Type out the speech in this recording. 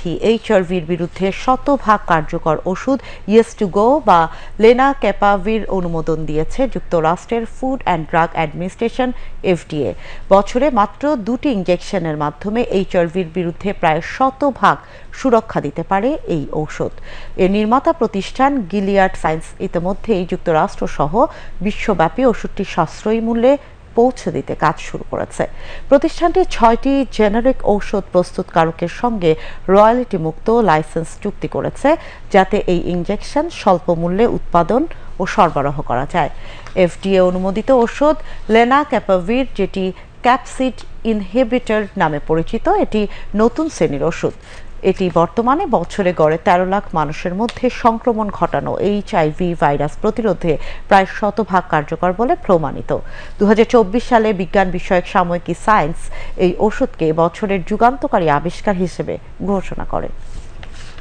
নাকি এইচআইভির বিরুদ্ধে শতভাগ কার্যকর ওষুধ ইয়েস2গো বা লেনাক্যাপাভির অনুমোদন দিয়েছে যুক্তরাষ্ট্রের food and drug administration FDA। বছরে মাত্র 2টি ইনজেকশনের মাধ্যমে এইচআইভির বিরুদ্ধে প্রায় শতভাগ সুরক্ষা দিতে পারে এই ঔষধ। এর নির্মাতা প্রতিষ্ঠান গিলিয়াড সায়েন্স ইতিমধ্যেই যুক্তরাষ্ট্র সহ বিশ্বব্যাপী ওষুধটি সাশ্রয়ী মূল্যে পৌঁছে দিতে কাজ শুরু করেছে। প্রতিষ্ঠানটি 6টি জেনারিক ঔষধ প্রস্তুতকারকের সঙ্গে রয়্যালটি মুক্ত লাইসেন্স চুক্তি করেছে, যাতে এই ইনজেকশন স্বল্প মূল্যে উৎপাদন ও সরবরাহ করা যায়। FDA অনুমোদিত ওষুধ লেনাক্যাপাভির, যেটি ক্যাপসিড ইনহিবিটর নামে পরিচিত, এটি নতুন শ্রেণীর ওষুধ। এটি বর্তমানে বছরে গড়ে 13 লাখ মানুষের মধ্যে সংক্রমণ ঘটানো এইচআইভি ভাইরাস প্রতিরোধে প্রায় শতভাগ কার্যকর বলে প্রমাণিত। 2024 সালে বিজ্ঞান বিষয়ক সাময়িকী সায়েন্স এই ওষুধকে বছরের যুগান্তকারী আবিষ্কার হিসেবে ঘোষণা করে।